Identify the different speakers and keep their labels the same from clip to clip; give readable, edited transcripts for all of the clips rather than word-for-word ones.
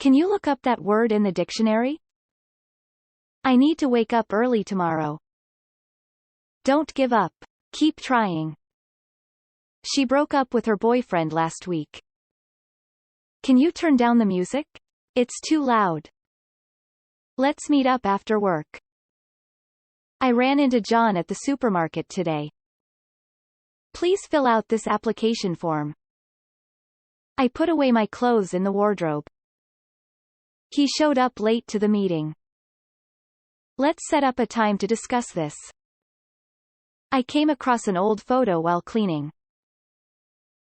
Speaker 1: Can you look up that word in the dictionary? I need to wake up early tomorrow. Don't give up. Keep trying. She broke up with her boyfriend last week. Can you turn down the music? It's too loud. Let's meet up after work. I ran into John at the supermarket today. Please fill out this application form. I put away my clothes in the wardrobe. He showed up late to the meeting. Let's set up a time to discuss this. I came across an old photo while cleaning.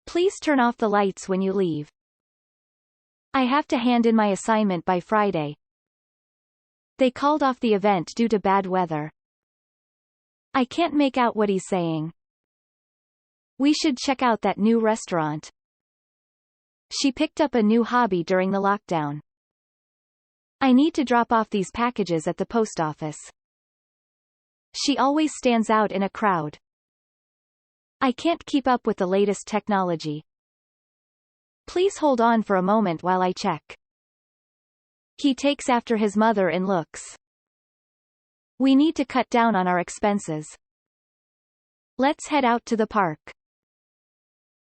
Speaker 1: Please turn off the lights when you leave. I have to hand in my assignment by Friday. They called off the event due to bad weather. I can't make out what he's saying. We should check out that new restaurant. She picked up a new hobby during the lockdown. I need to drop off these packages at the post office. She always stands out in a crowd. I can't keep up with the latest technology. Please hold on for a moment while I check. He takes after his mother in looks. We need to cut down on our expenses. Let's head out to the park.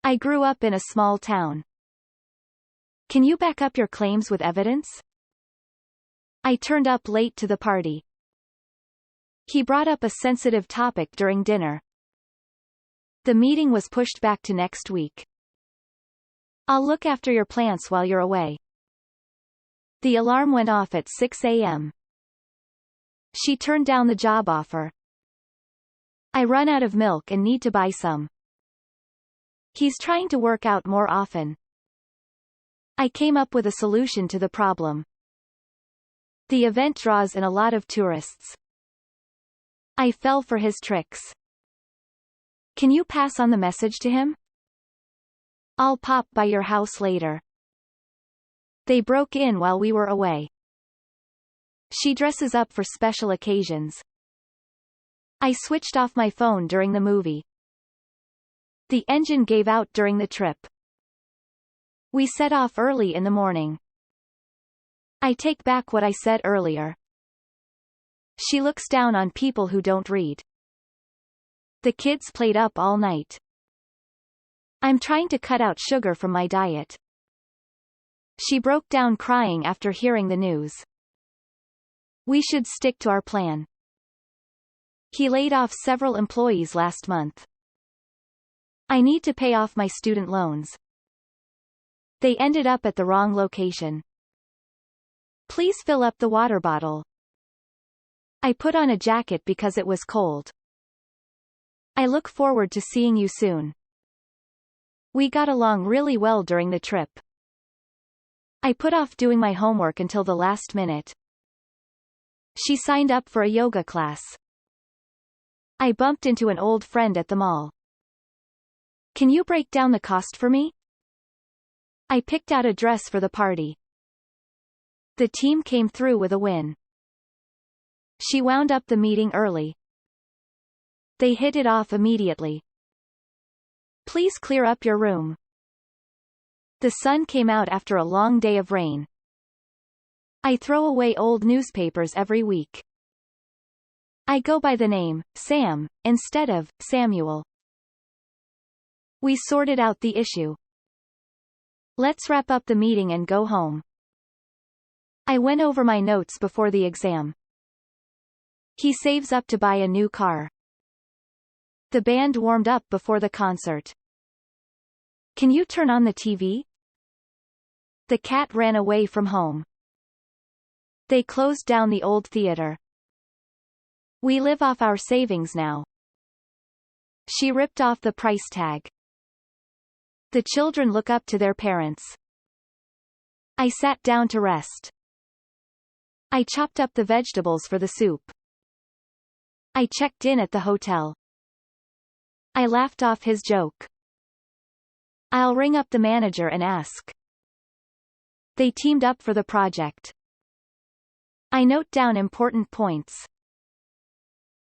Speaker 1: I grew up in a small town. Can you back up your claims with evidence? I turned up late to the party. He brought up a sensitive topic during dinner. The meeting was pushed back to next week. I'll look after your plants while you're away. The alarm went off at 6 a.m. She turned down the job offer. I run out of milk and need to buy some. He's trying to work out more often. I came up with a solution to the problem. The event draws in a lot of tourists. I fell for his tricks. Can you pass on the message to him? I'll pop by your house later. They broke in while we were away. She dresses up for special occasions. I switched off my phone during the movie. The engine gave out during the trip. We set off early in the morning. I take back what I said earlier. She looks down on people who don't read. The kids played up all night. I'm trying to cut out sugar from my diet. She broke down crying after hearing the news. We should stick to our plan. He laid off several employees last month. I need to pay off my student loans. They ended up at the wrong location. Please fill up the water bottle. I put on a jacket because it was cold. I look forward to seeing you soon. We got along really well during the trip. I put off doing my homework until the last minute. She signed up for a yoga class. I bumped into an old friend at the mall. Can you break down the cost for me? I picked out a dress for the party. The team came through with a win. She wound up the meeting early. They hit it off immediately. Please clear up your room. The sun came out after a long day of rain. I throw away old newspapers every week. I go by the name, Sam, instead of Samuel. We sorted out the issue. Let's wrap up the meeting and go home. I went over my notes before the exam. He saves up to buy a new car. The band warmed up before the concert. Can you turn on the TV? The cat ran away from home. They closed down the old theater. We live off our savings now. She ripped off the price tag. The children look up to their parents. I sat down to rest. I chopped up the vegetables for the soup. I checked in at the hotel. I laughed off his joke. I'll ring up the manager and ask. They teamed up for the project. I note down important points.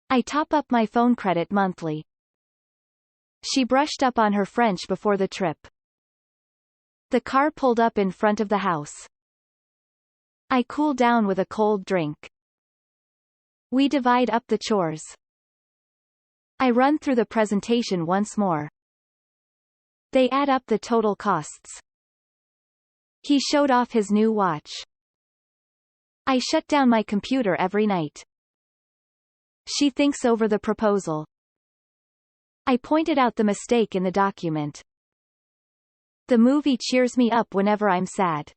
Speaker 1: I top up my phone credit monthly. She brushed up on her French before the trip. The car pulled up in front of the house. I cool down with a cold drink. We divide up the chores. I run through the presentation once more. They add up the total costs. He showed off his new watch. I shut down my computer every night. She thinks over the proposal. I pointed out the mistake in the document. The movie cheers me up whenever I'm sad.